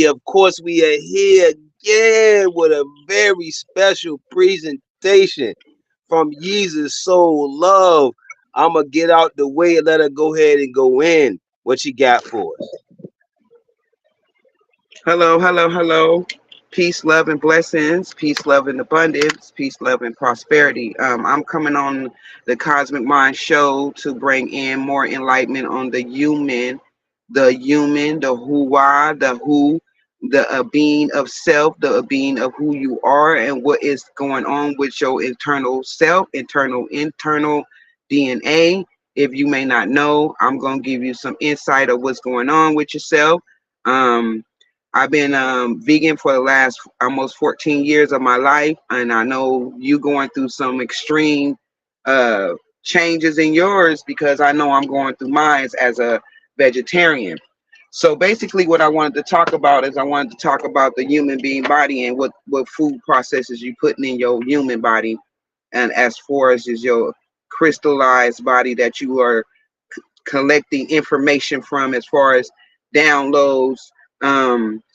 everybody. Of course, we are here again with a very special presentation from Yeezsus Soul Love. I'm going to get out the way and let her go ahead and go in. What you got for us? Hello, hello, hello. Peace, love, and blessings. Peace, love, and abundance. Peace, love, and prosperity. I'm coming on the Cosmic Mind Show to bring in more enlightenment on the who-why, the who, the being of self, the being of who you are, and what is going on with your internal self, internal DNA. If you may not know, I'm going to give you some insight of what's going on with yourself. Um, I've been vegan for the last almost 14 years of my life, and I know you going through some extreme uh, changes in yours because I know I'm going through mine as a vegetarian. So basically, what I wanted to talk about is I wanted to talk about the human being body and what food processes you putting in your human body, and as far as is your crystallized body that you are collecting information from, as far as downloads,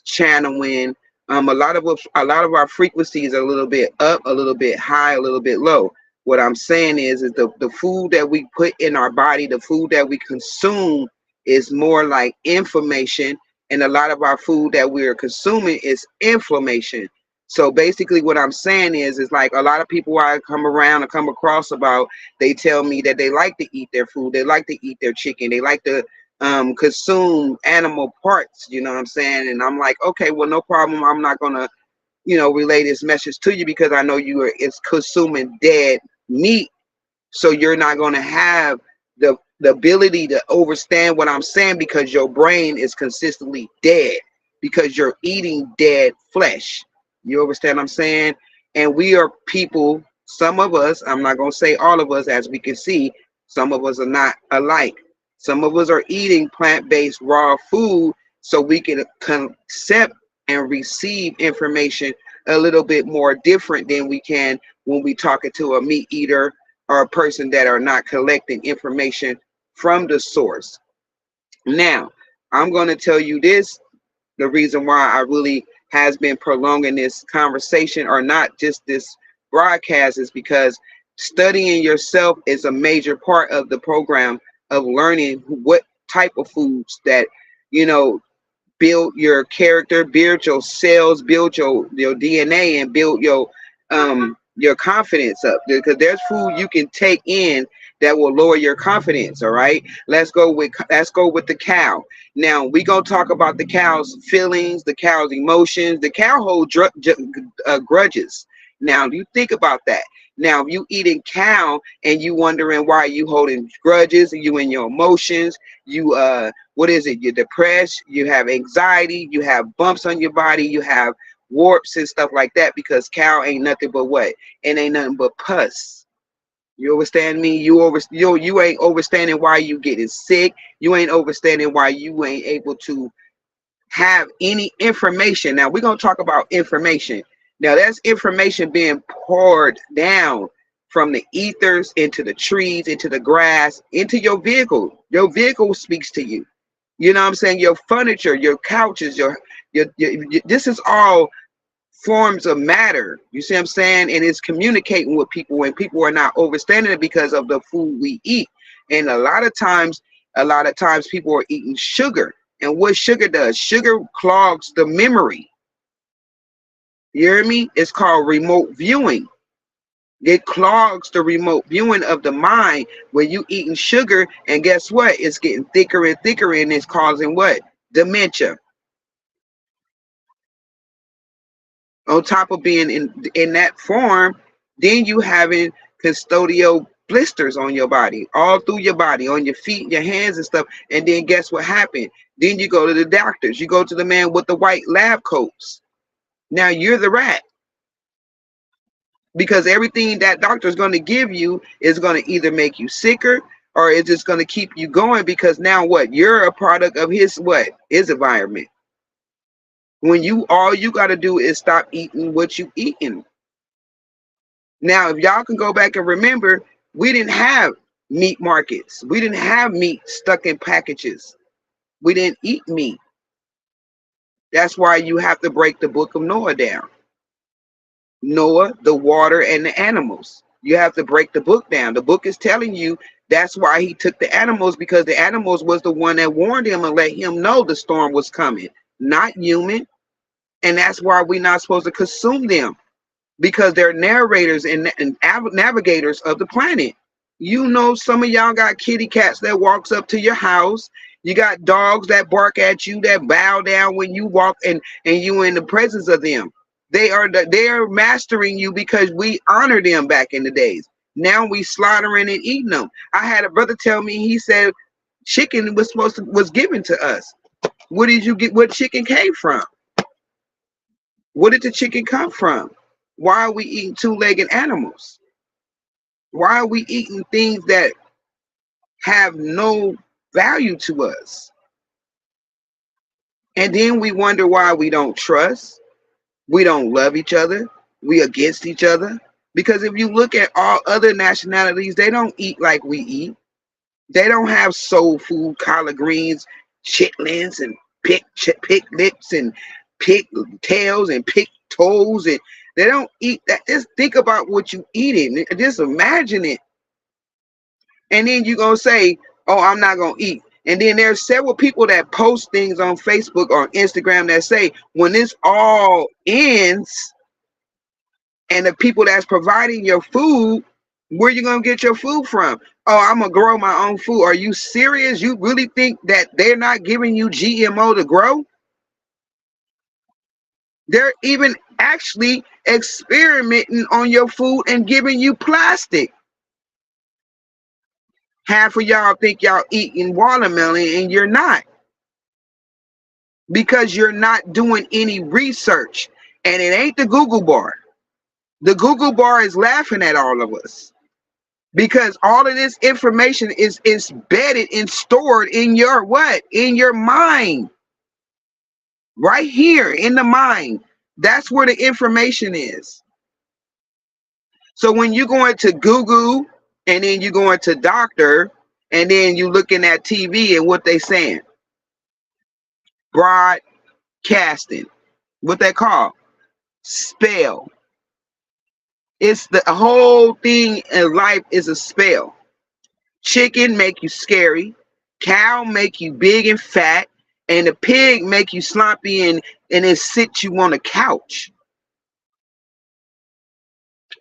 channeling. A lot of our frequencies are a little bit up, a little bit high, a little bit low. What I'm saying is the food that we put in our body, the food that we consume, is more like information, and a lot of our food that we are consuming is inflammation. So basically, what I'm saying is like a lot of people I come around and come across about, they tell me that they like to eat their food, they like to eat their chicken, they like to consume animal parts, you know what I'm saying? And I'm like, okay, well, no problem. I'm not gonna, relay this message to you because I know you are it's consuming dead meat. So you're not gonna have the ability to understand what I'm saying because your brain is consistently dead because you're eating dead flesh. You understand what I'm saying? And we are people, some of us, I'm not gonna say all of us, as we can see, some of us are not alike. Some of us are eating plant-based raw food so we can accept and receive information a little bit more different than we can when we talking to a meat eater or a person that are not collecting information from the source. Now, I'm going to tell you this, the reason why I really has been prolonging this conversation or not just this broadcast is because studying yourself is a major part of the program of learning what type of foods that you know build your character, build your cells, build your DNA, and build your confidence up. Because there's food you can take in that will lower your confidence. All right, let's go with the cow. Now we gonna talk about the cow's feelings, the cow's emotions. The cow hold grudges. Now you think about that. Now, if you eating cow and you wondering why you holding grudges, and you in your emotions, you what is it? You're depressed, you have anxiety, you have bumps on your body, you have warps and stuff like that because cow ain't nothing but what? It ain't nothing but pus. You understand me? You ain't understanding why you getting sick. You ain't understanding why you ain't able to have any information. Now we're gonna talk about information. Now that's information being poured down from the ethers into the trees, into the grass, into your vehicle. Your vehicle speaks to you. You know what I'm saying? Your furniture, your couches, your this is all forms of matter. You see what I'm saying? And it's communicating with people when people are not understanding it because of the food we eat. And a lot of times people are eating sugar. And what sugar does, sugar clogs the memory. You hear me? It's called remote viewing. It clogs the remote viewing of the mind when you eating sugar, and guess what? It's getting thicker and thicker, and it's causing what? Dementia. On top of being in that form, then you having custodial blisters on your body, all through your body, on your feet, your hands and stuff. And then guess what happened? Then you go to the doctors. You go to the man with the white lab coats. Now you're the rat because everything that doctor is going to give you is going to either make you sicker or it's just going to keep you going because now what? You're a product of his environment. When all you got to do is stop eating what you eating. Now, if y'all can go back and remember, we didn't have meat markets. We didn't have meat stuck in packages. We didn't eat meat. That's why you have to break the book of Noah down. Noah, the water, and the animals. You have to break the book down. The book is telling you that's why he took the animals, because the animals was the one that warned him and let him know the storm was coming, not human. And that's why we're not supposed to consume them, because they're narrators and navigators of the planet. You know, some of y'all got kitty cats that walks up to your house. You got dogs that bark at you, that bow down when you walk, and you in the presence of them. They are mastering you because we honor them back in the days. Now we slaughtering and eating them. I had a brother tell me, he said chicken was given to us. Where did you get what chicken came from? Where did the chicken come from? Why are we eating two-legged animals? Why are we eating things that have no value to us? And then we wonder why we don't trust, we don't love each other, we against each other. Because if you look at all other nationalities, they don't eat like we eat. They don't have soul food, collard greens, chitlins, and pick lips, and pig tails, and pig toes, and they don't eat that. Just think about what you eating. Just imagine it. And then you're going to say, oh, I'm not going to eat. And then there's several people that post things on Facebook or Instagram that say, when this all ends, and the people that's providing your food, where you going to get your food from? Oh, I'm going to grow my own food. Are you serious? You really think that they're not giving you GMO to grow? They're even actually experimenting on your food and giving you plastic. Half of y'all think y'all eating watermelon and you're not, because you're not doing any research. And it ain't the Google bar. The Google bar is laughing at all of us, because all of this information is embedded and stored in your what? In your mind. Right here in the mind. That's where the information is. So when you go into Google, and then you go into doctor, and then you looking at TV and what they saying, broadcasting, what they call spell. It's the whole thing in life is a spell. Chicken make you scary, cow make you big and fat, and the pig make you sloppy and it sit you on a couch.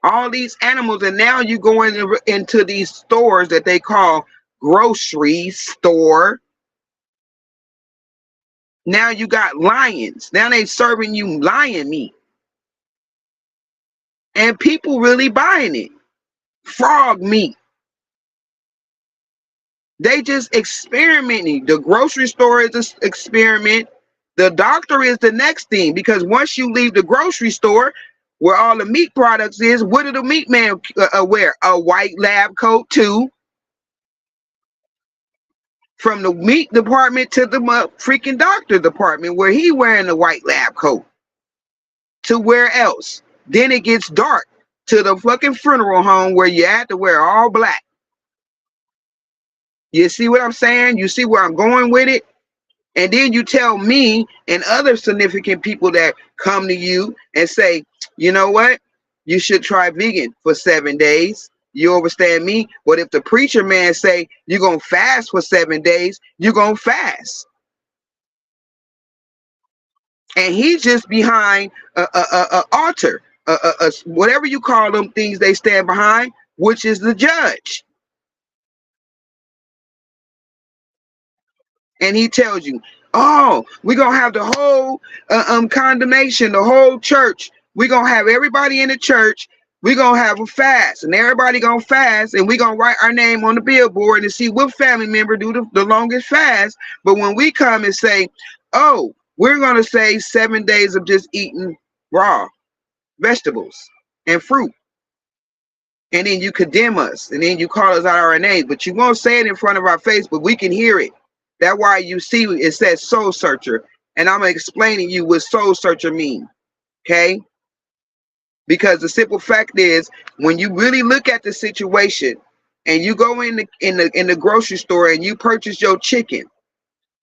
All these animals, and now you go into these stores that they call grocery store. Now you got lions. Now they serving you lion meat. And people really buying it. Frog meat. They just experimenting. The grocery store is an experiment. The doctor is the next thing, because once you leave the grocery store where all the meat products is, what do the meat man wear? A white lab coat too. From the meat department to the freaking doctor department, where he wearing a white lab coat. To where else? Then it gets dark to the fucking funeral home where you have to wear all black. You see what I'm saying? You see where I'm going with it? And then you tell me and other significant people that come to you and say, you know what? You should try vegan for 7 days. You understand me? But if the preacher man say you're going to fast for 7 days, you're going to fast. And he's just behind a altar, whatever you call them things they stand behind, which is the judge. And he tells you, oh, we're going to have the whole condemnation, the whole church. We're going to have everybody in the church. We're going to have a fast, and everybody going to fast, and we're going to write our name on the billboard and see what family member do the longest fast. But when we come and say, oh, we're going to say 7 days of just eating raw vegetables and fruit, and then you condemn us, and then you call us out our names, but you won't say it in front of our face, but we can hear it. That's why you see it says soul searcher, and I'm explaining you what soul searcher means, okay? Because the simple fact is, when you really look at the situation, and you go in the grocery store and you purchase your chicken,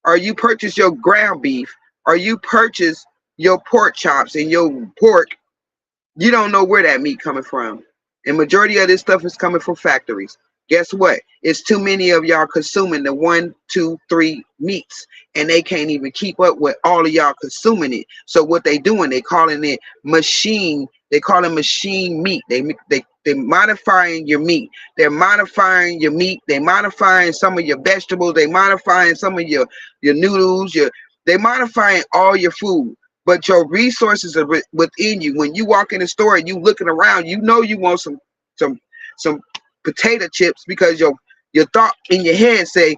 or you purchase your ground beef, or you purchase your pork chops and your pork, you don't know where that meat coming from. And majority of this stuff is coming from factories. Guess what? It's too many of y'all consuming the 1, 2, 3 meats, and they can't even keep up with all of y'all consuming it. So what they doing? They calling it machine. They call it machine meat. They modifying your meat. They're modifying your meat. They modifying some of your vegetables. They modifying some of your noodles. They modifying all your food. But your resources are within you. When you walk in the store and you looking around, you know you want some potato chips because your thought in your head say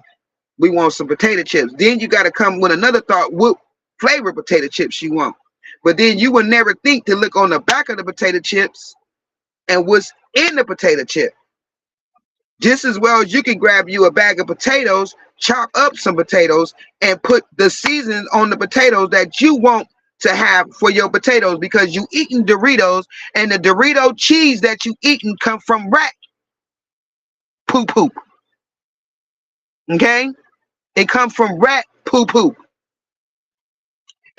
we want some potato chips. Then you got to come with another thought, what flavor potato chips you want. But then you would never think to look on the back of the potato chips and what's in the potato chip. Just as well as you can grab you a bag of potatoes, chop up some potatoes, and put the seasons on the potatoes that you want to have for your potatoes, because you eating Doritos, and the Dorito cheese that you eating come from rat poop poop. Okay? It comes from rat poop poop.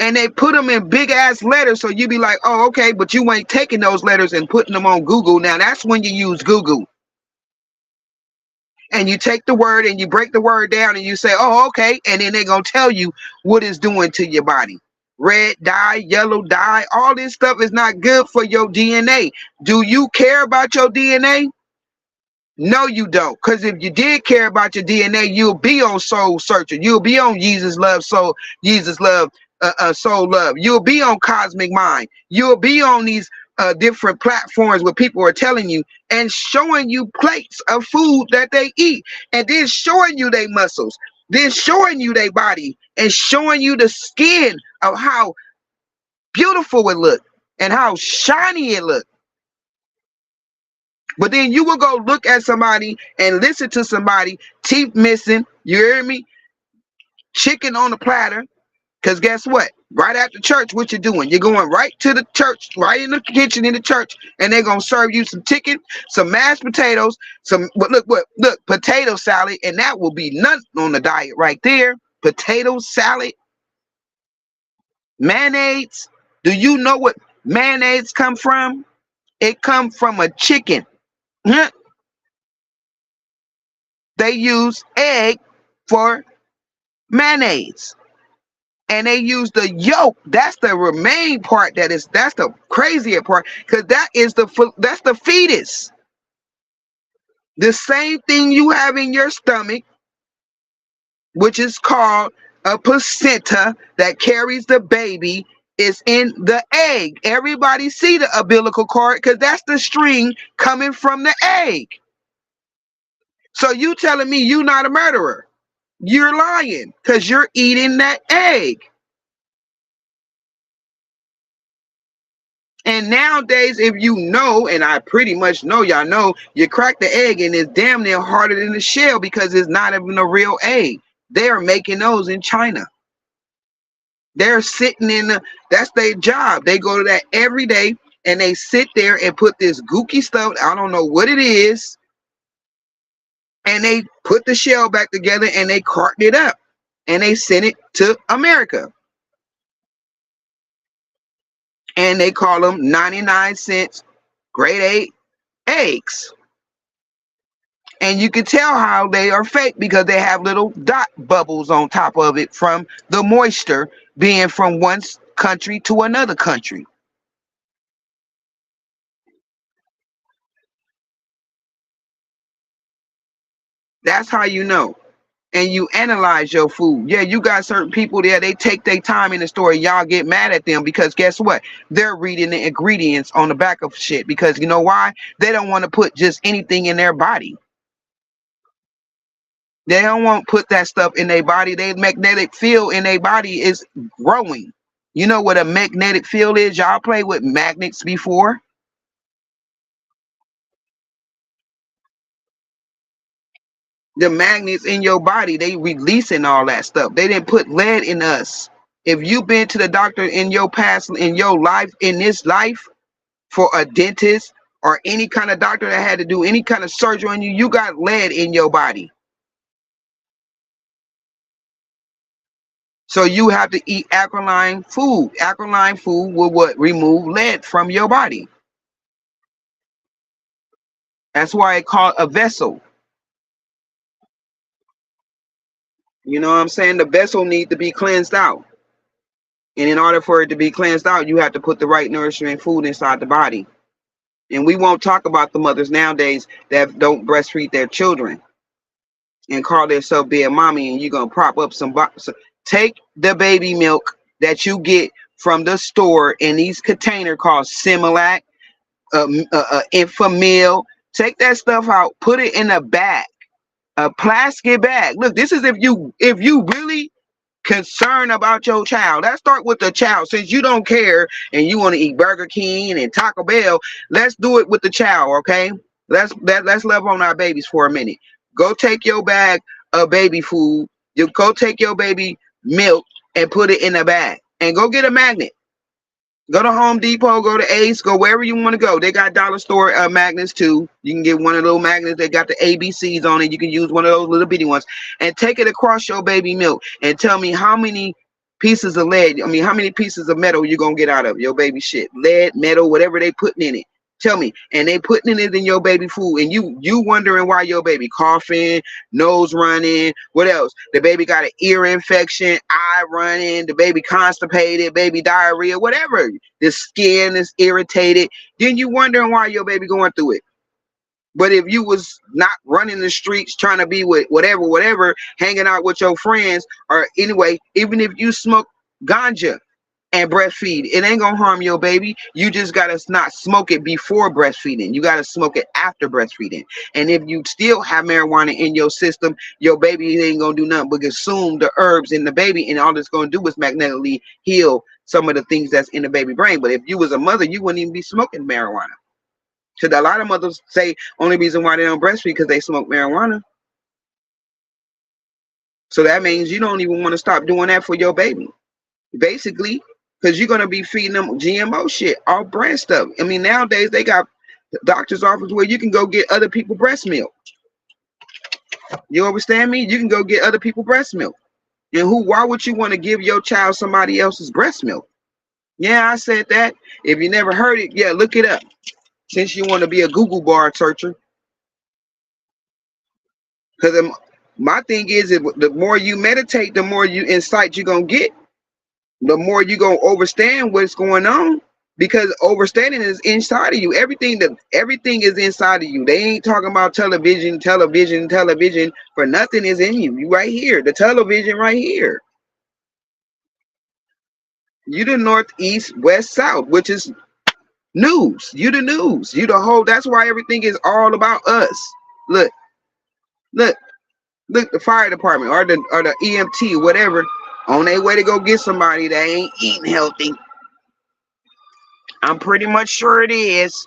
And they put them in big ass letters, so you be like, oh, okay, but you ain't taking those letters and putting them on Google. Now that's when you use Google. And you take the word and you break the word down and you say, oh, okay, and then they're gonna tell you what it's doing to your body. Red dye, yellow dye, all this stuff is not good for your DNA. Do you care about your DNA? No, you don't. Because if you did care about your DNA, you'll be on Soul Searcher. You'll be on Jesus Love Soul, Jesus Love, Soul Love. You'll be on Cosmic Mind. You'll be on these different platforms where people are telling you and showing you plates of food that they eat, and then showing you their muscles, then showing you their body, and showing you the skin of how beautiful it look and how shiny it look. But then you will go look at somebody and listen to somebody, teeth missing, you hear me? Chicken on the platter. Because guess what? Right after church, what you doing? You're going right to the church, right in the kitchen in the church, and they're going to serve you some chicken, some mashed potatoes, look, potato salad, and that will be nothing on the diet right there. Potato salad, mayonnaise. Do you know what mayonnaise come from? It come from a chicken. They use egg for mayonnaise, and they use the yolk. That's the remain part. That's the crazier part, because that's the fetus. The same thing you have in your stomach, which is called a placenta that carries the baby, is in the egg. Everybody see the umbilical cord, because that's the string coming from the egg. So you telling me you not a murderer? You're lying, because you're eating that egg. And nowadays, if you know, and I pretty much know y'all know, you crack the egg and it's damn near harder than the shell, because it's not even a real egg. They're making those in China. They're sitting that's their job. They go to that every day and they sit there and put this gooky stuff, I don't know what it is, and they put the shell back together and they carton it up and they send it to America. And they call them 99-cent grade 8 eggs. And you can tell how they are fake, because they have little dot bubbles on top of it from the moisture being from one country to another country. That's how you know. And you analyze your food. Yeah, you got certain people there, they take their time in the store. Y'all get mad at them because guess what? They're reading the ingredients on the back of shit, because you know why? They don't want to put just anything in their body. They don't want to put that stuff in their body. Their magnetic field in their body is growing. You know what a magnetic field is? Y'all play with magnets before? The magnets in your body, they releasing all that stuff. They didn't put lead in us. If you've been to the doctor in your past, in your life, in this life, for a dentist or any kind of doctor that had to do any kind of surgery on you, you got lead in your body. So you have to eat alkaline food. Alkaline food will what? Remove lead from your body. That's why it's called a vessel. You know what I'm saying? The vessel needs to be cleansed out. And in order for it to be cleansed out, you have to put the right nourishment food inside the body. And we won't talk about the mothers nowadays that don't breastfeed their children and call themselves being mommy, and you're going to prop up some box. Take the baby milk that you get from the store in these container called Similac, Infamil. Take that stuff out, put it in a bag, a plastic bag. Look, this is if you really concerned about your child. Let's start with the child. Since you don't care and you want to eat Burger King and Taco Bell, let's do it with the child, okay? Let's love on our babies for a minute. Go take your bag of baby food. You go take your baby milk and put it in a bag. And go get a magnet. Go to Home Depot, go to Ace, go wherever you want to go. They got dollar store magnets too. You can get one of those magnets. They got the ABCs on it. You can use one of those little bitty ones and take it across your baby milk and tell me how many pieces of lead, how many pieces of metal you're going to get out of your baby shit. Lead, metal, whatever they putting in it. Tell me. And they putting it in your baby food. And you wondering why your baby coughing, nose running, what else? The baby got an ear infection, eye running, the baby constipated, baby diarrhea, whatever. The skin is irritated. Then you wondering why your baby going through it. But if you was not running the streets trying to be with whatever, hanging out with your friends, or anyway, even if you smoke ganja and breastfeed, it ain't gonna harm your baby. You just gotta not smoke it before breastfeeding. You gotta smoke it after breastfeeding. And if you still have marijuana in your system, your baby ain't gonna do nothing but consume the herbs in the baby, and all it's gonna do is magnetically heal some of the things that's in the baby brain. But if you was a mother, you wouldn't even be smoking marijuana. Because a lot of mothers say only reason why they don't breastfeed because they smoke marijuana. So that means you don't even want to stop doing that for your baby. Basically, because you're going to be feeding them GMO shit, all brand stuff. Nowadays they got doctor's office where you can go get other people breast milk. You understand me? You can go get other people breast milk. And why would you want to give your child somebody else's breast milk? Yeah, I said that. If you never heard it, yeah, look it up. Since you want to be a Google bar searcher. Because my thing is, the more you meditate, the more insight you're going to get. The more you're going to understand what's going on. Because understanding is inside of you. Everything is inside of you. They ain't talking about television for nothing is in you. You right here. The television right here. You the north, east, west, south, which is news. You the news. You the whole. That's why everything is all about us. Look, the fire department or the EMT, whatever, on their way to go get somebody that ain't eating healthy. I'm pretty much sure it is.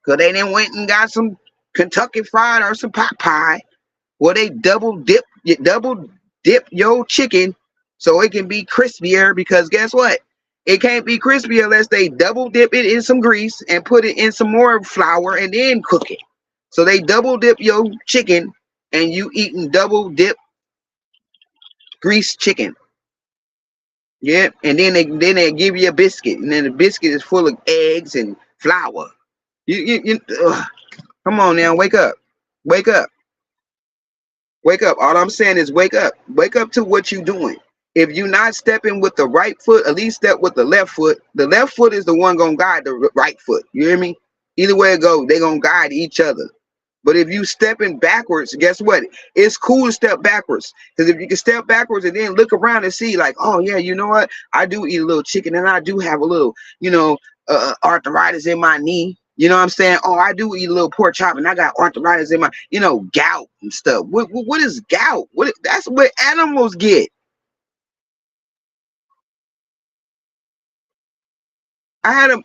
Because they done went and got some Kentucky Fried or some pot pie. Well, they double dip your chicken so it can be crispier. Because guess what? It can't be crispy unless they double dip it in some grease and put it in some more flour and then cook it. So they double dip your chicken and you eating double dip greased chicken. Yeah, and then they give you a biscuit, and then the biscuit is full of eggs and flour. Come on now, wake up, wake up, wake up. All I'm saying is wake up to what you're doing. If you're not stepping with the right foot, at least step with the left foot. The left foot is the one gonna guide the right foot. You hear me? Either way it goes, they gonna guide each other. But if you stepping backwards, guess what? It's cool to step backwards. Because if you can step backwards and then look around and see like, oh yeah, you know what? I do eat a little chicken and I do have a little, arthritis in my knee. You know what I'm saying? Oh, I do eat a little pork chop and I got arthritis in my, gout and stuff. What is gout? That's what animals get. I had a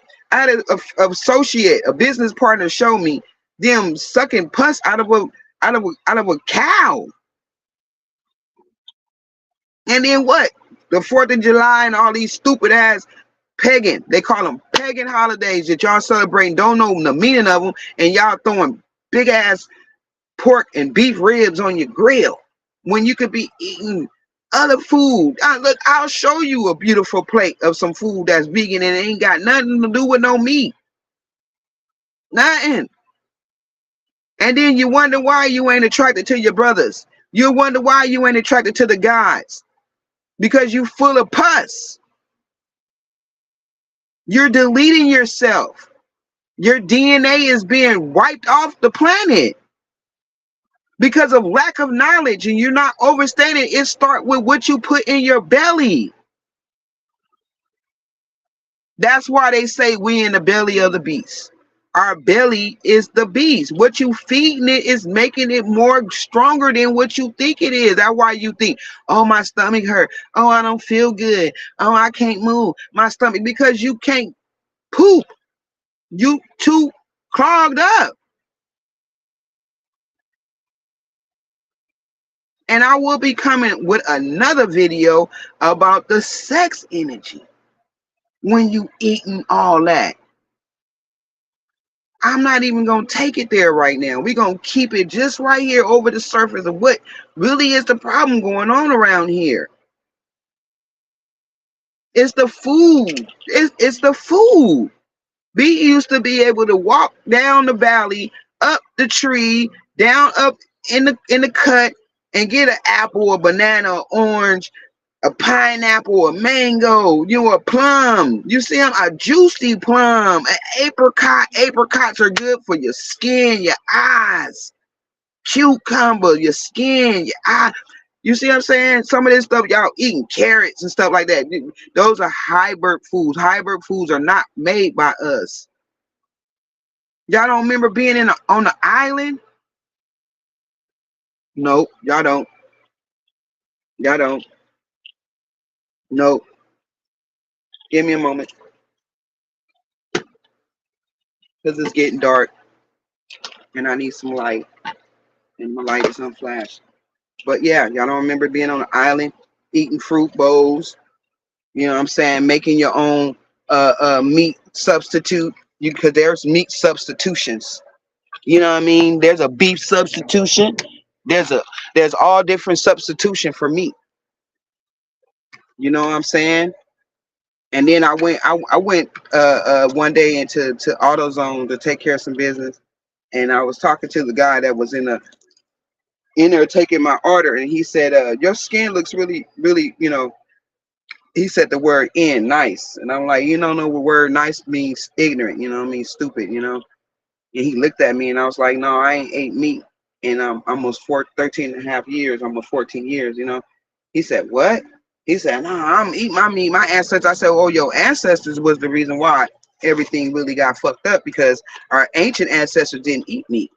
associate, a business partner show me them sucking pus out of a cow. And then what? The 4th of July and all these stupid ass pagan, they call them pagan holidays that y'all celebrating, don't know the meaning of them, and y'all throwing big ass pork and beef ribs on your grill when you could be eating other food. Look, I'll show you a beautiful plate of some food that's vegan and it ain't got nothing to do with no meat. Nothing. And then you wonder why you ain't attracted to your brothers. You wonder why you ain't attracted to the guys. Because you full of pus. You're deleting yourself. Your DNA is being wiped off the planet because of lack of knowledge, and you're not overstanding. It start with what you put in your belly. That's why they say we in the belly of the beast. Our belly is the beast. What you feeding it is making it more stronger than what you think it is. That's why you think, oh, my stomach hurt. Oh, I don't feel good. Oh, I can't move my stomach, because you can't poop. You too clogged up. And I will be coming with another video about the sex energy when you eating all that. I'm not even going to take it there right now. We're going to keep it just right here over the surface of what really is the problem going on around here. It's the food. It's the food. We used to be able to walk down the valley, up the tree, down up in the cut, and get an apple, a banana, an orange, a pineapple, a mango, a plum. You see them, a juicy plum, an apricot. Apricots are good for your skin, your eyes. Cucumber, your skin, your eye. You see what I'm saying? Some of this stuff y'all eating, carrots and stuff like that. Those are hybrid foods. Hybrid foods are not made by us. Y'all don't remember being on the island? Nope, y'all don't. Y'all don't. Nope. Give me a moment, because it's getting dark and I need some light, and my light is unflashed. But yeah, y'all don't remember being on the island, eating fruit bowls, you know what I'm saying, making your own meat substitute. Because there's meat substitutions. You know what I mean? There's a beef substitution. There's all different substitution for meat. You know what I'm saying? And then I went one day into AutoZone to take care of some business, and I was talking to the guy that was in there taking my order, and he said, your skin looks really, really, he said the word in nice. And I'm like, you don't know what word nice means, ignorant, what I mean, stupid, And he looked at me, and I was like, no, I ain't ate meat in almost 13 and a half years, almost 14 years, He said, what? He said, no, I'm eating my meat. My ancestors. I said, oh, your ancestors was the reason why everything really got fucked up, because our ancient ancestors didn't eat meat.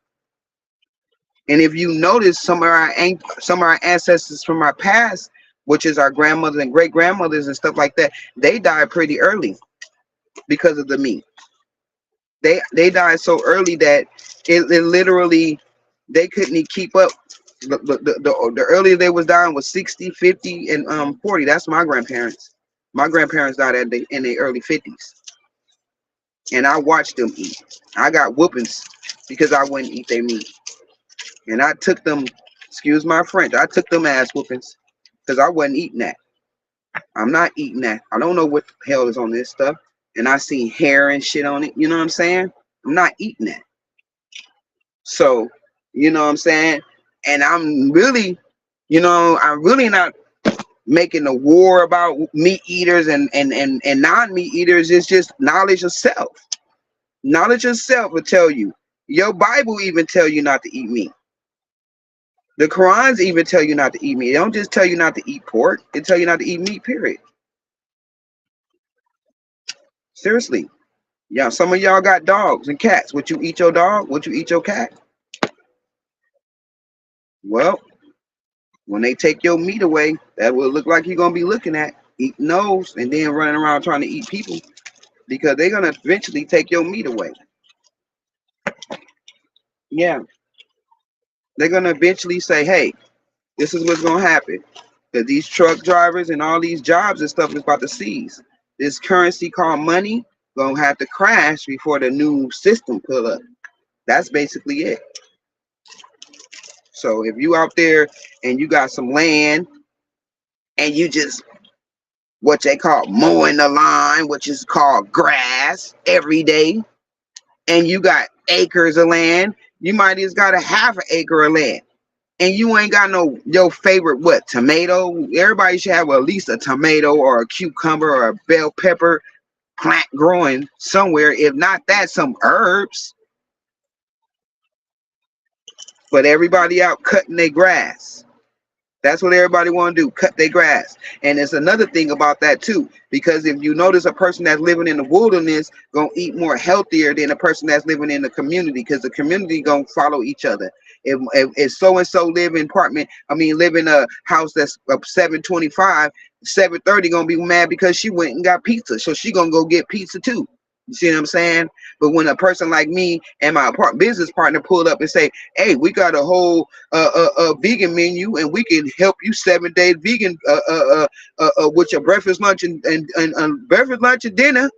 And if you notice, some of our ancestors from our past, which is our grandmothers and great grandmothers and stuff like that, they died pretty early because of the meat. They died so early that it literally, they couldn't keep up. The earlier they was dying was 60, 50, and 40. That's my grandparents. My grandparents died in the early 50s, and I watched them eat. I got whoopings because I wouldn't eat their meat, and I took them. Excuse my French. I took them ass whoopings because I wasn't eating that. I'm not eating that. I don't know what the hell is on this stuff, and I see hair and shit on it. You know what I'm saying? I'm not eating that. So, you know what I'm saying? And I'm really not making a war about meat eaters and non-meat eaters. It's just knowledge of self. Knowledge of self will tell you. Your Bible even tell you not to eat meat. The Qurans even tell you not to eat meat. They don't just tell you not to eat pork. They tell you not to eat meat, period. Seriously. Yeah, some of y'all got dogs and cats. Would you eat your dog? Would you eat your cat? Well, when they take your meat away, that will look like you're going to be looking at eating those and then running around trying to eat people, because they're going to eventually take your meat away. Yeah. They're going to eventually say, hey, this is what's going to happen. Because these truck drivers and all these jobs and stuff is about to cease. This currency called money going to have to crash before the new system pull up. That's basically it. So if you out there and you got some land and you just what they call mowing the lawn, which is called grass every day, and you got acres of land, you might just got a half an acre of land. And you ain't got no your favorite what tomato. Everybody should have at least a tomato or a cucumber or a bell pepper plant growing somewhere. If not that, some herbs. But everybody out cutting their grass. That's what everybody want to do, cut their grass. And there's another thing about that too, because if you notice a person that's living in the wilderness gonna eat more healthier than a person that's living in the community, because the community gonna follow each other. If so and so live in apartment, live in a house that's up 725, 730 gonna be mad because she went and got pizza, so she gonna go get pizza too. You see what I'm saying? But when a person like me and my business partner pulled up and say, "Hey, we got a whole vegan menu, and we can help you 7 days vegan with your breakfast, lunch, and breakfast, lunch, and dinner,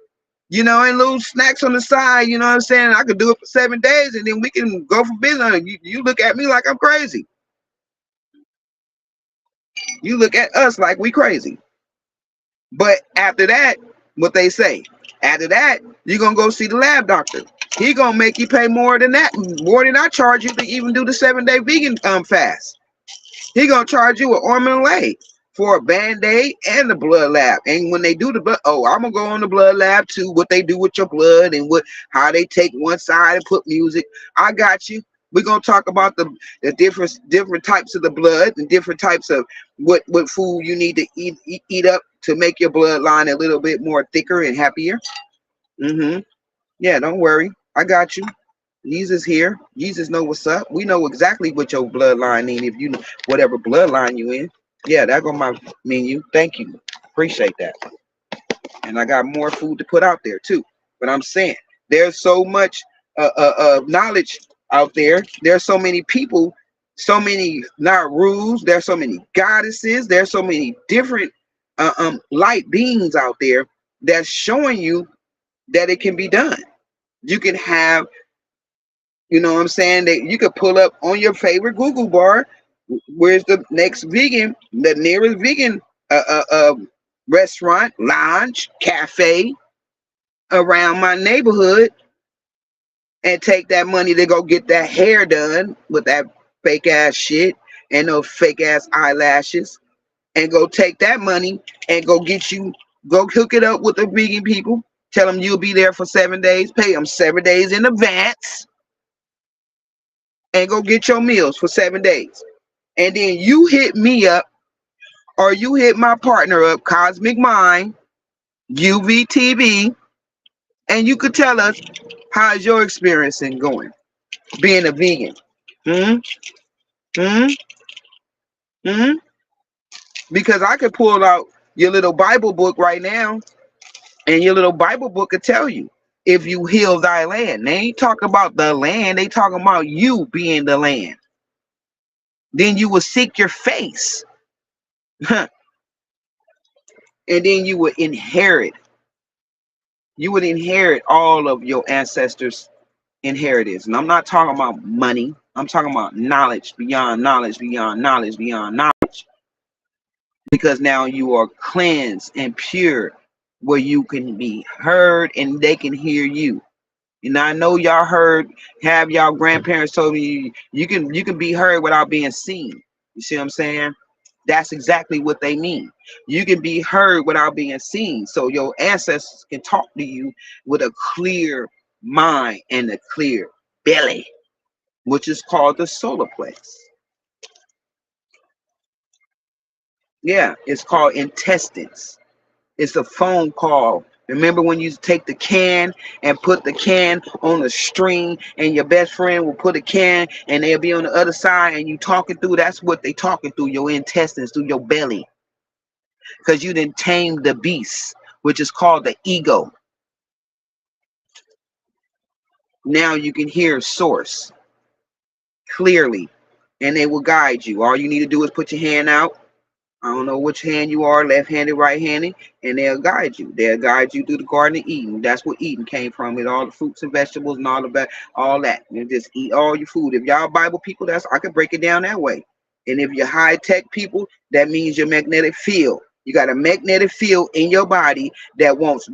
and little snacks on the side. You know what I'm saying? I could do it for 7 days, and then we can go for business." You look at me like I'm crazy. You look at us like we crazy. But after that, what they say, after that, you're gonna go see the lab doctor. He gonna make you pay more than that, more than I charge you to even do the 7 day vegan fast. He gonna charge you an arm and a leg for a band-aid and the blood lab. And when they do the blood, I'm gonna go on the blood lab too, what they do with your blood and how they take one side and put music. I got you. We're gonna talk about the different types of the blood and different types of what food you need to eat up to make your bloodline a little bit more thicker and happier. Yeah, don't worry. I got you. Jesus here. Jesus know what's up. We know exactly what your bloodline need if you know whatever bloodline you in. Yeah, that go my menu. Thank you. Appreciate that. And I got more food to put out there too. But I'm saying there's so much knowledge out there. There's so many people, so many not rules. There's so many goddesses. There's so many different light beings out there that's showing you that it can be done. You can have, you know what I'm saying, that you could pull up on your favorite Google bar, where's the nearest vegan restaurant, lounge, cafe around my neighborhood, and take that money to go get that hair done with that fake ass shit and those fake ass eyelashes, and go take that money and go hook it up with the vegan people. Tell them you'll be there for 7 days. Pay them 7 days in advance, and go get your meals for 7 days. And then you hit me up, or you hit my partner up, Cosmic Mind, UVTV, and you could tell us how's your experience in going being a vegan. Hmm? Hmm? Hmm? Because I could pull out your little Bible book right now, and your little Bible book could tell you if you heal thy land. They ain't talking about the land, they talking about you being the land. Then you will seek your face. And then you would inherit. You would inherit all of your ancestors' inheritance. And I'm not talking about money. I'm talking about knowledge beyond knowledge, beyond knowledge, beyond knowledge. Because now you are cleansed and pure, where you can be heard and they can hear you. And I know y'all have y'all grandparents told me you can be heard without being seen. You see what I'm saying? That's exactly what they mean. You can be heard without being seen. So your ancestors can talk to you with a clear mind and a clear belly, which is called the solar plex. Yeah, it's called intestines. It's a phone call. Remember when you take the can and put the can on a string, and your best friend will put a can and they'll be on the other side and you talking through? That's what they talking through, your intestines, through your belly. Because you didn't tame the beast, which is called the ego. Now you can hear source clearly, and they will guide you. All you need to do is put your hand out. I don't know which hand you are, left-handed, right-handed, and they'll guide you. They'll guide you through the Garden of Eden. That's where Eden came from, with all the fruits and vegetables and all that. You just eat all your food. If y'all Bible people, I can break it down that way. And if you're high tech people, that means your magnetic field. You got a magnetic field in your body that wants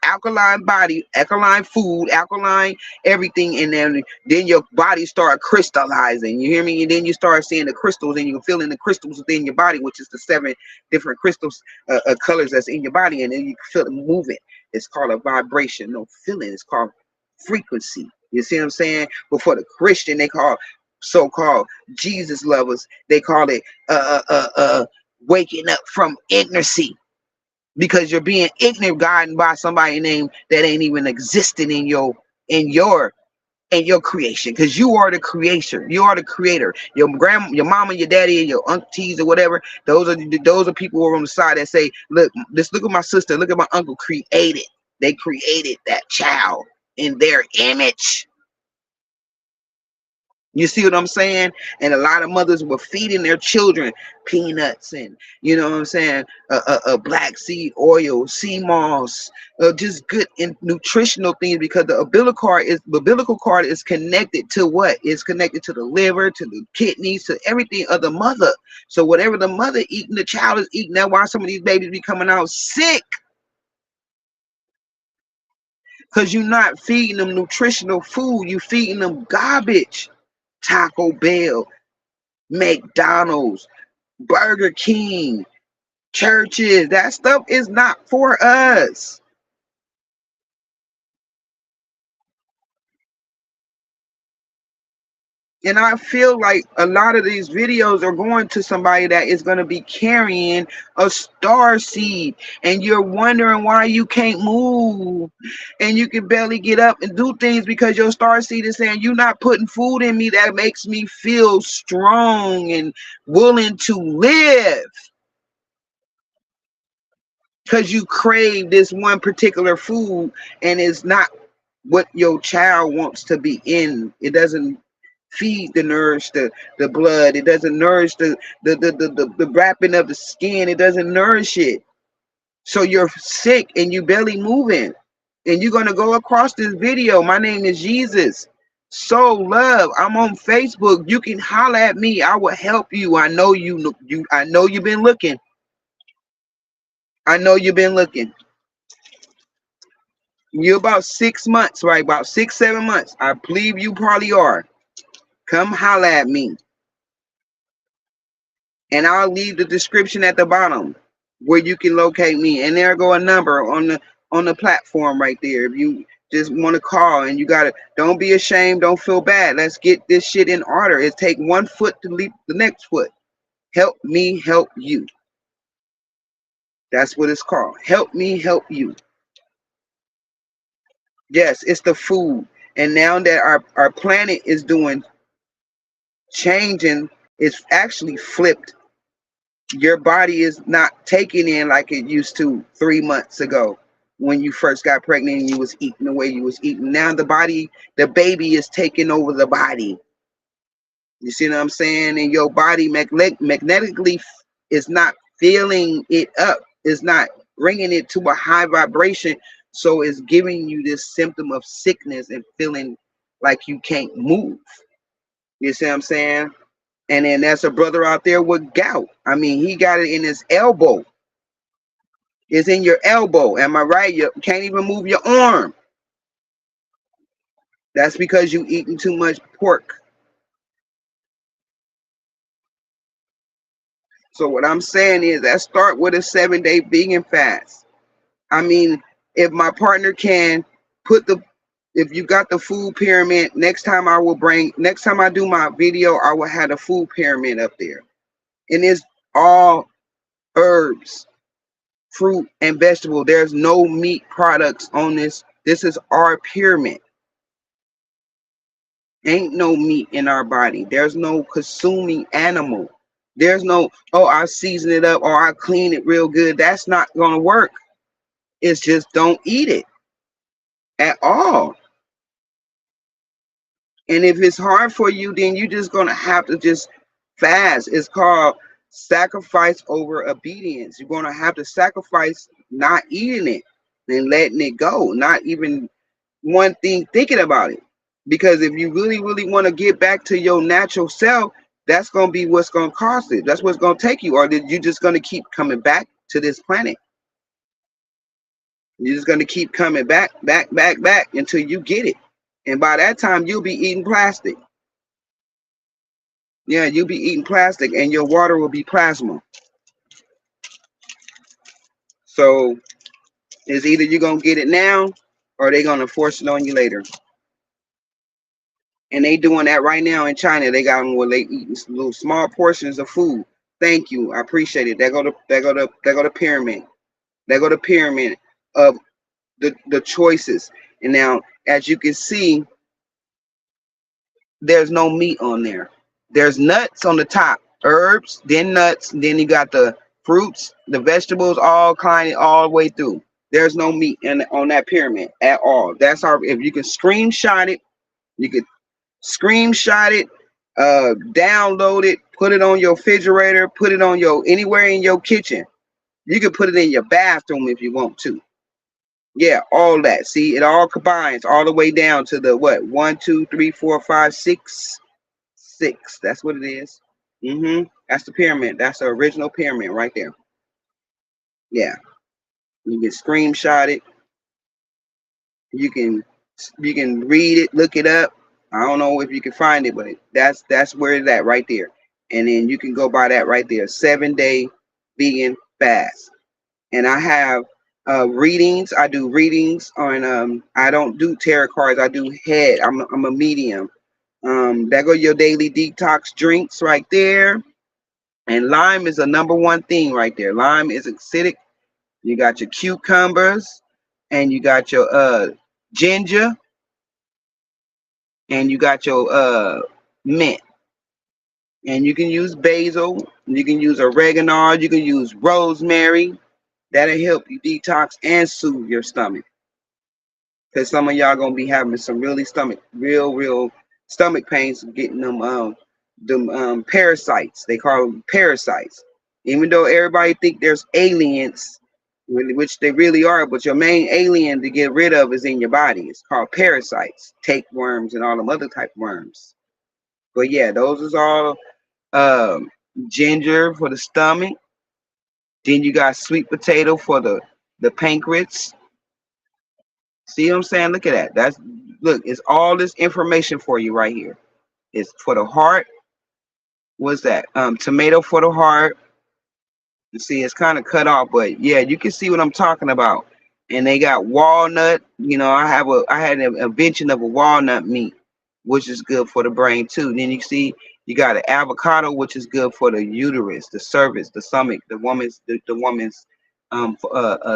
alkaline body, alkaline food, alkaline everything, and then your body start crystallizing. You hear me? And then you start seeing the crystals, and you're feeling the crystals within your body, which is the 7 different crystals, colors that's in your body, and then you feel it moving. It's called a vibration, no feeling. It's called frequency. You see what I'm saying? But for the Christian, they call so-called Jesus lovers, they call it waking up from ignorancy, because you're being ignorant guided by somebody named that ain't even existing in your creation, because you are the creation, you are the creator. Your mama, your daddy, and your aunties or whatever, those are people who are on the side that say, look, just look at my sister, look at my uncle, they created that child in their image. You see what I'm saying? And a lot of mothers were feeding their children peanuts and, you know what I'm saying, black seed oil, sea moss, just good and nutritional things, because the umbilical cord is connected to what? It's connected to the liver, to the kidneys, to everything of the mother. So whatever the mother eating, the child is eating. That's why some of these babies be coming out sick, because you're not feeding them nutritional food. You feeding them garbage. Taco Bell, McDonald's, Burger King, churches. That stuff is not for us. And I feel like a lot of these videos are going to somebody that is going to be carrying a star seed, and you're wondering why you can't move and you can barely get up and do things, because your star seed is saying, you're not putting food in me that makes me feel strong and willing to live, because you crave this one particular food and it's not what your child wants to be in. It doesn't feed the nourish the blood. It doesn't nourish the wrapping of the skin. It doesn't nourish it. So you're sick and you barely moving. And you're gonna go across this video. My name is Yeezsus. So love. I'm on Facebook. You can holler at me. I will help you. I know I know you've been looking. I know you've been looking. You're about 6 months, right? About 6, 7 months. I believe you probably are. Come holler at me. And I'll leave the description at the bottom where you can locate me. And there go a number on the platform right there. If you just want to call, and you gotta, don't be ashamed, don't feel bad. Let's get this shit in order. It take 1 foot to leap the next foot. Help me help you. That's what it's called. Help me help you. Yes, it's the food. And now that our planet is doing changing, it's actually flipped. Your body is not taking in like it used to 3 months ago when you first got pregnant and you was eating the way you was eating. Now the baby is taking over the body. You see what I'm saying? And your body magnetically is not filling it up. It's not bringing it to a high vibration. So it's giving you this symptom of sickness and feeling like you can't move. You see what I'm saying? And then there's a brother out there with gout. I mean, he got it in his elbow. It's in your elbow. Am I right? You can't even move your arm. That's because you eating too much pork. So what I'm saying is, let's start with a 7-day vegan fast. I mean, if my partner can if you got the food pyramid, next time I do my video, I will have the food pyramid up there. And it's all herbs, fruit, and vegetable. There's no meat products on this. This is our pyramid. Ain't no meat in our body. There's no consuming animal. There's no, oh, I season it up or I clean it real good. That's not going to work. It's just don't eat it at all. And if it's hard for you, then you're just going to have to just fast. It's called sacrifice over obedience. You're going to have to sacrifice not eating it and letting it go, not even one thing thinking about it. Because if you really, really want to get back to your natural self, That's gonna be what's gonna cost it. That's what's gonna take you. Or did you just gonna keep coming back to this planet? You're just gonna keep coming back, back, back, back until you get it. And by that time, you'll be eating plastic. Yeah, you'll be eating plastic, and your water will be plasma. So it's either you're gonna get it now, or they're gonna force it on you later. And they doing that right now in China. They got them where they eating little small portions of food. Thank you, I appreciate it. There go the pyramid. There go the pyramid of the choices. And now, as you can see, there's no meat on there. There's nuts on the top, herbs, then nuts, then you got the fruits, the vegetables, all kind all the way through. There's no meat on that pyramid at all. That's our. If you can screenshot it, you could screenshot it, download it, put it on your refrigerator, put it on your anywhere in your kitchen. You can put it in your bathroom if you want to. Yeah, all that. See, it all combines all the way down to the what? 1, 2, 3, 4, 5, 6, 6. That's what it is. That's the pyramid. That's the original pyramid right there. Yeah. You can screenshot it. You can read it, look it up. I don't know if you can find it, but that's where it's at right there. And then you can go by that right there. 7-day vegan fast. And I have readings. I do readings on. I don't do tarot cards. I do head. I'm a medium. There go your daily detox drinks right there. And lime is the number one thing right there. Lime is acidic. You got your cucumbers, and you got your ginger, and you got your mint. And you can use basil. You can use oregano. You can use rosemary. That'll help you detox and soothe your stomach. Because some of y'all gonna be having some real stomach pains getting them parasites. They call them parasites. Even though everybody think there's aliens, which they really are, but your main alien to get rid of is in your body. It's called parasites, tapeworms, and all them other type of worms. But yeah, those is all ginger for the stomach. Then you got sweet potato for the pancreas. See what I'm saying? Look at that. Look, it's all this information for you right here. It's for the heart. What's that? Tomato for the heart. You see, it's kind of cut off, but yeah, you can see what I'm talking about. And they got walnut. You know, I had an invention of a walnut meat, which is good for the brain too. Then you see you got an avocado, which is good for the uterus, the cervix, the stomach, the woman's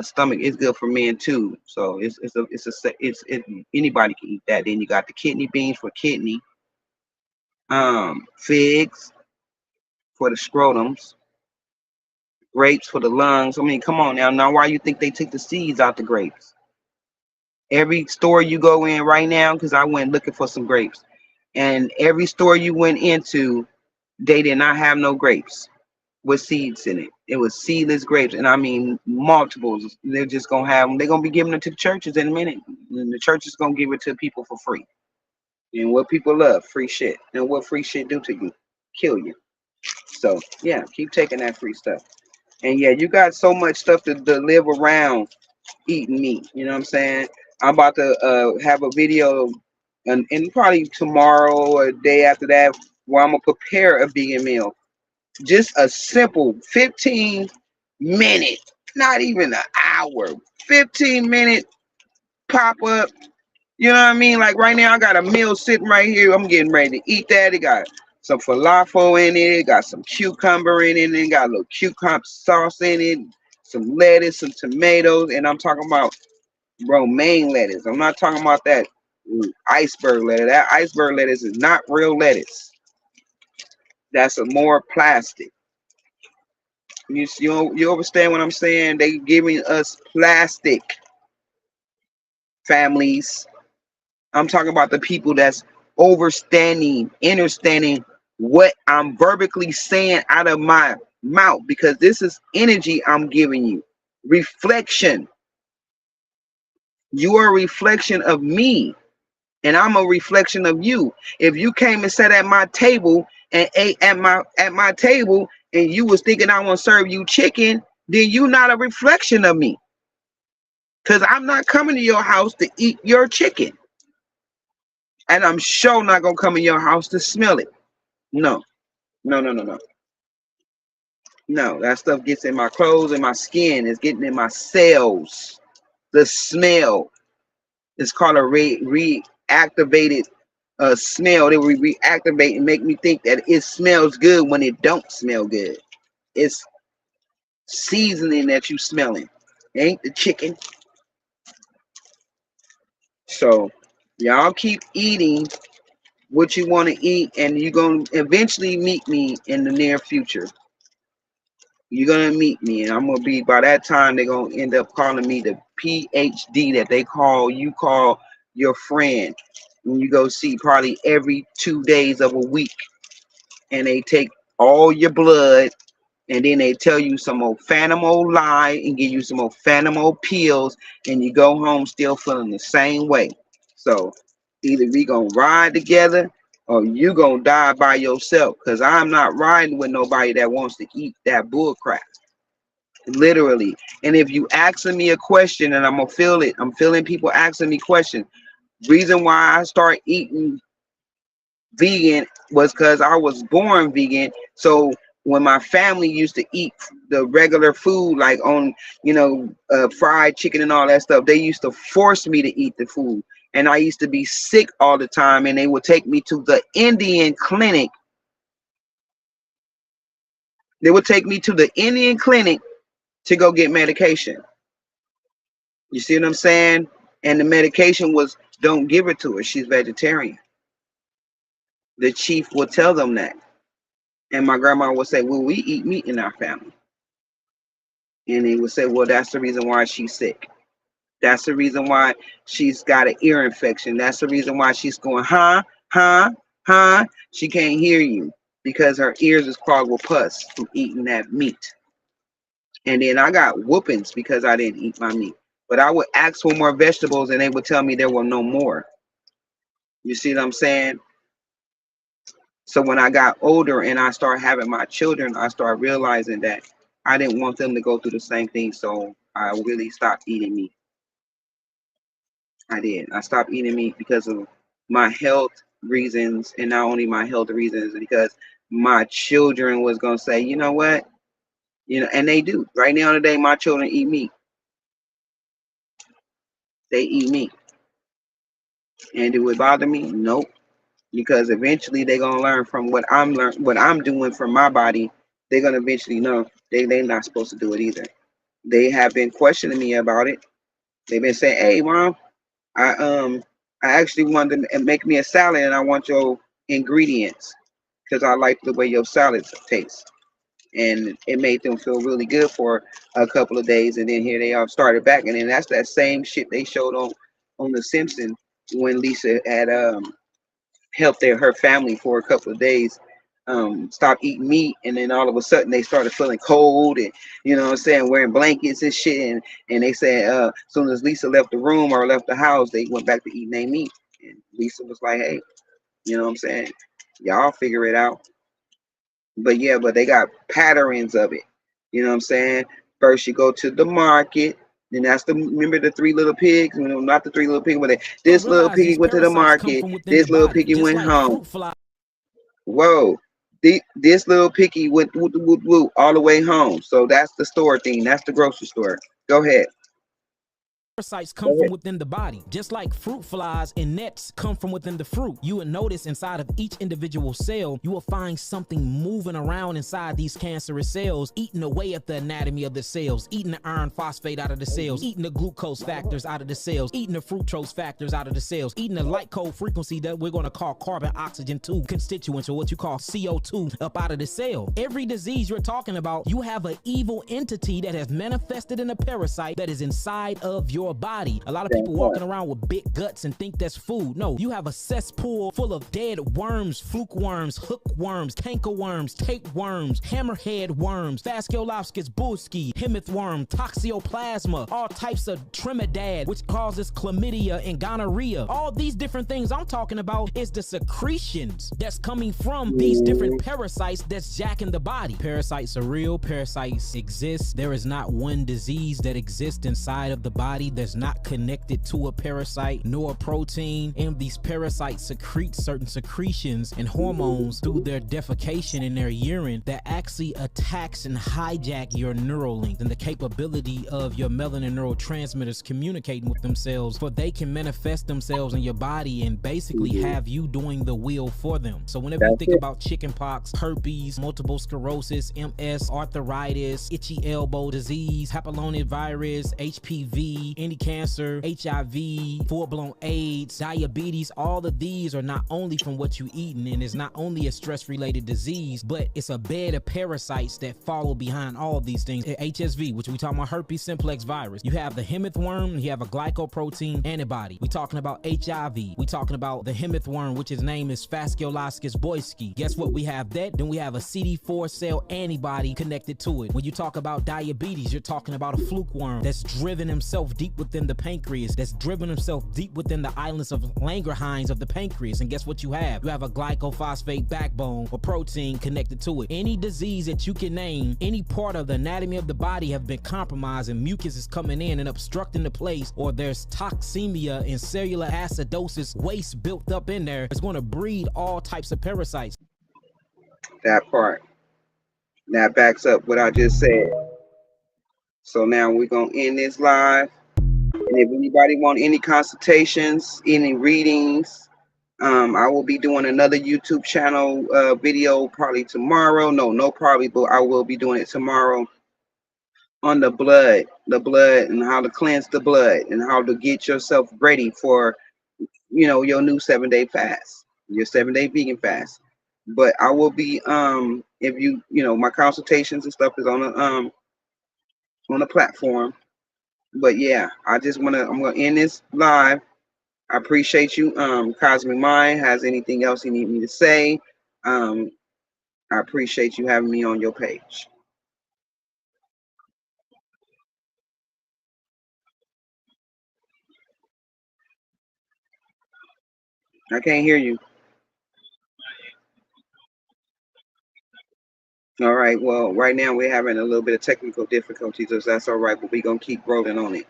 stomach is good for men too. So anybody can eat that. Then you got the kidney beans for kidney, figs for the scrotums, grapes for the lungs. I mean, come on now. Now, why you think they took the seeds out the grapes? Every store you go in right now, because I went looking for some grapes, and every store you went into, they did not have no grapes with seeds in it. It was seedless grapes, and I mean multiples. They're just gonna have them. They're gonna be giving it to the churches in a minute. And the church is gonna give it to people for free. And what people love, free shit. And what free shit do to you? Kill you. So yeah, keep taking that free stuff. And yeah, you got so much stuff to live around eating meat. You know what I'm saying? I'm about to have a video, and probably tomorrow or a day after that, where I'm gonna prepare a vegan meal. Just a simple 15-minute, not even an hour, 15-minute pop up. You know what I mean? Like right now, I got a meal sitting right here. I'm getting ready to eat that. It got some falafel in it. It got some cucumber in it. It got a little cucumber sauce in it. Some lettuce, some tomatoes, and I'm talking about romaine lettuce. I'm not talking about that iceberg lettuce. That iceberg lettuce is not real lettuce. That's a more plastic. You understand what I'm saying? They giving us plastic, families. I'm talking about the people that's understanding what I'm verbally saying out of my mouth, because this is energy I'm giving you. Reflection. You are a reflection of me, and I'm a reflection of you. If you came and sat at my table and ate at my table, and you was thinking I want to serve you chicken, then you not a reflection of me. Cause I'm not coming to your house to eat your chicken, and I'm sure not gonna come in your house to smell it. No, no, no, no, no, no. That stuff gets in my clothes and my skin. It's getting in my cells. The smell is called a reactivated smell. They will reactivate and make me think that it smells good when it don't smell good. It's seasoning that you smelling. It ain't the chicken. So y'all keep eating what you want to eat, and you're going to eventually meet me in the near future. You're going to meet me, and I'm going to be, by that time, they're going to end up calling me the PhD that you call your friend. And you go see probably every 2 days of a week, and they take all your blood, and then they tell you some old phantom old lie and give you some old phantom old pills, and you go home still feeling the same way. So either we gonna ride together or you gonna die by yourself, because I'm not riding with nobody that wants to eat that bull crap. Literally. And if you asking me a question, and I'm gonna feel it, I'm feeling people asking me questions. Reason why I start eating vegan was because I was born vegan. So when my family used to eat the regular food, like on, fried chicken and all that stuff, they used to force me to eat the food. And I used to be sick all the time, and they would take me to the Indian clinic. They would take me to the Indian clinic to go get medication. You see what I'm saying? And the medication was, don't give it to her. She's vegetarian. The chief would tell them that. And my grandma would say, well, we eat meat in our family. And they would say, well, that's the reason why she's sick. That's the reason why she's got an ear infection. That's the reason why she's going, huh, huh, huh. She can't hear you because her ears is clogged with pus from eating that meat. And then I got whoopings because I didn't eat my meat. But I would ask for more vegetables, and they would tell me there were no more. You see what I'm saying? So when I got older and I started having my children, I started realizing that I didn't want them to go through the same thing. So I really stopped eating meat. I did. I stopped eating meat because of my health reasons, and not only my health reasons, because my children was gonna say, you know what, and they do. Right now today, my children eat meat. They eat meat, and do it bother me? Nope. Because eventually they're gonna learn from what I'm doing for my body. They're gonna eventually know they're not supposed to do it either. They have been questioning me about it. They've been saying, "Hey, mom, I actually wanted to make me a salad, and I want your ingredients because I like the way your salad tastes." And it made them feel really good for a couple of days, and then here they are started back, and then that's that same shit they showed on The Simpsons when Lisa had helped her family for a couple of days stop eating meat, and then all of a sudden they started feeling cold, and what I'm saying, wearing blankets and shit, and they said as soon as Lisa left the room or left the house, they went back to eating their meat. And Lisa was like, hey, what I'm saying, y'all figure it out. But yeah, but they got patterns of it. What I'm saying? First you go to the market, then that's remember the three little pigs, not the three little pigs, but this little piggy went to the market, this little piggy went home. Whoa, this little piggy went all the way home. So that's the store thing. That's the grocery store. Go ahead. Parasites come from within the body, just like fruit flies and nets come from within the fruit. You will notice inside of each individual cell, you will find something moving around inside these cancerous cells, eating away at the anatomy of the cells, eating the iron phosphate out of the cells, eating the glucose factors out of the cells, eating the fructose factors out of the cells, eating the light cold frequency that we're going to call carbon oxygen 2 constituents, or what you call CO2, up out of the cell. Every disease you're talking about, you have an evil entity that has manifested in a parasite that is inside of your your body. A lot of That people part. walking around with big guts and think that's food. No, you have a cesspool full of dead worms, fluke worms, hook worms, canker worms, tapeworms, hammerhead worms, Fasciolopsis bullski, hemith worm, toxoplasma, all types of Trinidad, which causes chlamydia and gonorrhea. All these different things I'm talking about is the secretions that's coming from these different parasites that's jacking the body. Parasites are real. Parasites exist. There is not one disease that exists inside of the body that's not connected to a parasite nor a protein. And these parasites secrete certain secretions and hormones through their defecation in their urine that actually attacks and hijack your neural link and the capability of your melanin neurotransmitters communicating with themselves, for they can manifest themselves in your body and basically have you doing the will for them. So whenever you think about chickenpox, herpes, multiple sclerosis, MS, arthritis, itchy elbow disease, papillomavirus, HPV, any cancer, HIV, full-blown AIDS, diabetes, all of these are not only from what you eating, and it's not only a stress-related disease, but it's a bed of parasites that follow behind all of these things. HSV, which we talking about herpes simplex virus. You have the hemith worm, you have a glycoprotein antibody. We talking about HIV. We talking about the hemith worm, which his name is Fasciolopsis bullski. Guess what? We have that. Then we have a CD4 cell antibody connected to it. When you talk about diabetes, you're talking about a fluke worm that's driven himself deep within the pancreas, that's driven himself deep within the islands of Langerhans of the pancreas. And guess what you have? You have a glycophosphate backbone or protein connected to it. Any disease that you can name, any part of the anatomy of the body have been compromised and mucus is coming in and obstructing the place, or there's toxemia and cellular acidosis waste built up in there, it's going to breed all types of parasites. That part. That backs up what I just said. So now we're going to end this live. And if anybody want any consultations, any readings, I will be doing another YouTube channel video probably tomorrow. No, probably, but I will be doing it tomorrow on the blood and how to cleanse the blood and how to get yourself ready for, your new 7-day fast, your 7-day vegan fast. But I will be, if my consultations and stuff is on the platform. But yeah, I'm gonna end this live. I appreciate you. Cosmic Mind has anything else you need me to say? I appreciate you having me on your page. I can't hear you. All right. Well, right now we're having a little bit of technical difficulties, so that's all right. But we're gonna keep rolling on it.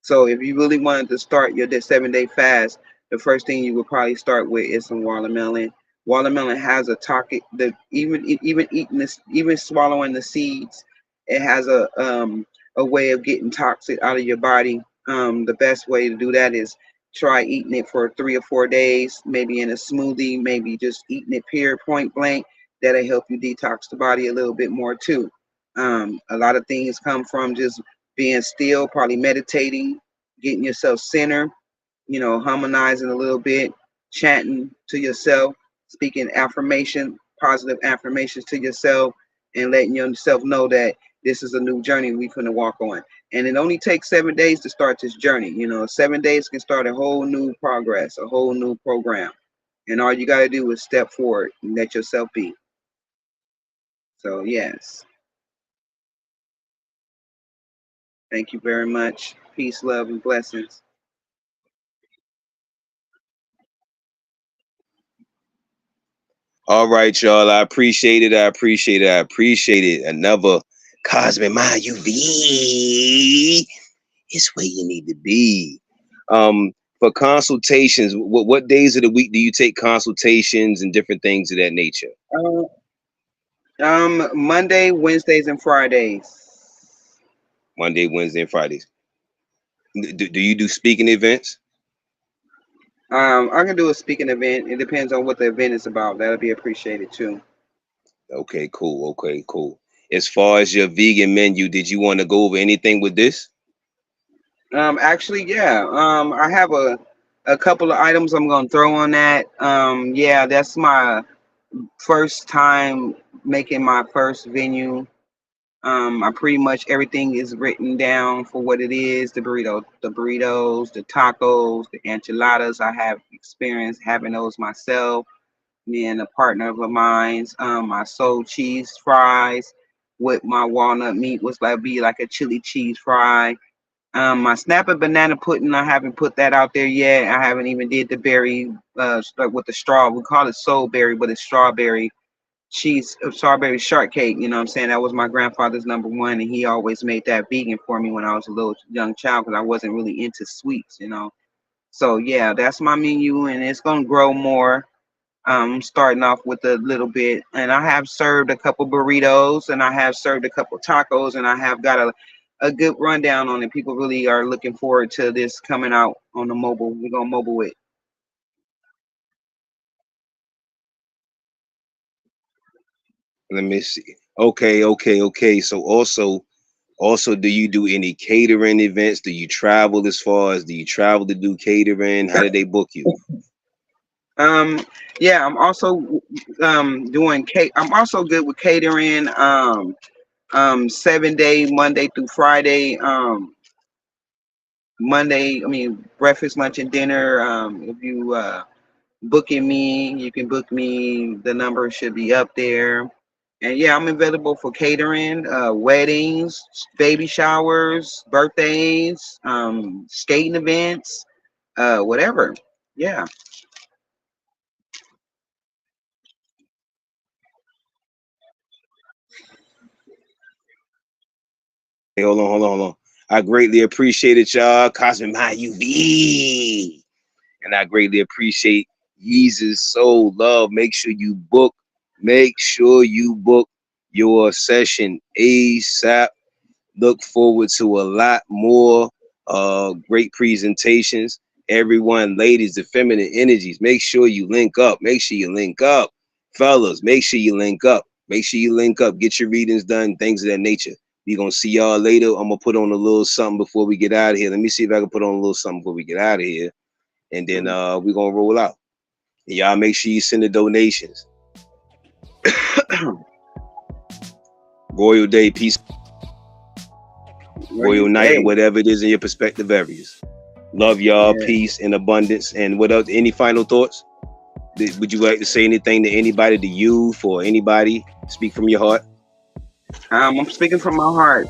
So if you really wanted to start your 7-day fast, the first thing you would probably start with is some watermelon. Watermelon has a toxic. Even eating this, even swallowing the seeds, it has a way of getting toxic out of your body. The best way to do that is try eating it for 3 or 4 days, maybe in a smoothie, maybe just eating it pure point blank. That'll help you detox the body a little bit more too. A lot of things come from just being still, probably meditating, getting yourself centered, harmonizing a little bit, chanting to yourself, speaking positive affirmations to yourself, and letting yourself know that this is a new journey we're going to walk on. And it only takes 7 days to start this journey. 7 days can start a whole new progress, a whole new program. And all you got to do is step forward and let yourself be. So, yes. Thank you very much. Peace, love, and blessings. All right, y'all. I appreciate it. Another Cosmic Mind UV. It's where you need to be. For consultations, what days of the week do you take consultations and different things of that nature? Monday, Wednesdays, and Fridays. Monday, Wednesday, and Fridays. Do you do speaking events? I can do a speaking event. It depends on what the event is about. That'll be appreciated too. Okay, cool. As far as your vegan menu, did you want to go over anything with this? Actually, yeah. I have a couple of items I'm gonna throw on that. Yeah, that's my first time making my first venue. I pretty much everything is written down for what it is. The burritos, the tacos, the enchiladas. I have experience having those myself. Me and a partner of mine's. I sold cheese fries with my walnut meat was like be like a chili cheese fry. My snap and banana pudding, I haven't put that out there yet. I haven't even did the berry like with the straw. We call it soul berry, but it's strawberry cheese, strawberry shortcake. You know what I'm saying? That was my grandfather's number one, and he always made that vegan for me when I was a little young child because I wasn't really into sweets, you know. So yeah, that's my menu, and it's gonna grow more. Starting off with a little bit, and I have served a couple burritos, and I have served a couple tacos, and I have got a good rundown on it. People really are looking forward to this coming out on the mobile. We're gonna mobile it. Let me see. Okay. So also, do you do any catering events? Do you travel as far as do you travel to do catering? How did they book you? Um, yeah, I'm also doing cake. I'm also good with catering. 7 day Monday through Friday. Monday, I mean breakfast, lunch, and dinner. If you booking me, you can book me. The number should be up there. And yeah, I'm available for catering, weddings, baby showers, birthdays, skating events, whatever. Yeah. Hey, hold on. I greatly appreciate it, y'all. Cosmic Mind UV. And I greatly appreciate Yeezzus Soul Love. Make sure you book your session ASAP. Look forward to a lot more great presentations. Everyone, ladies, the feminine energies, make sure you link up. Make sure you link up. Fellas, make sure you link up. Make sure you link up. Get your readings done, things of that nature. We gonna see y'all later. I'm gonna put on a little something before we get out of here. Let me see if I can put on a little something before we get out of here. And then we're gonna roll out. And y'all make sure you send the donations. Royal Day, peace, Royal Night, and whatever it is in your perspective areas. Love y'all, peace and abundance. And what else? Any final thoughts? Would you like to say anything to anybody, to you, for anybody? Speak from your heart. I'm speaking from my heart.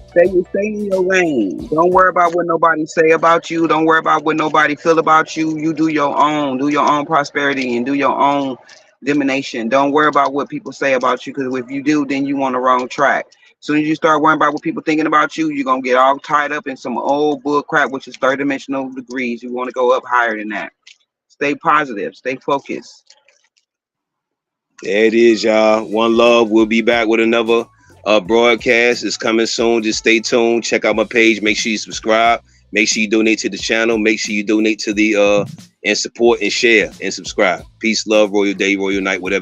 Stay in your lane. Don't worry about what nobody say about you. Don't worry about what nobody feel about you. You do your own. Do your own prosperity and do your own divination. Don't worry about what people say about you, because if you do, then you on the wrong track. As soon as you start worrying about what people thinking about you, you're gonna get all tied up in some old bull crap, which is third dimensional degrees. You want to go up higher than that. Stay positive. Stay focused. There it is, y'all. One love. We'll be back with another broadcast. It's coming soon. Just stay tuned. Check out my page. Make sure you subscribe. Make sure you donate to the channel. Make sure you donate to the and support and share and subscribe. Peace, love, Royal Day, Royal Night, whatever.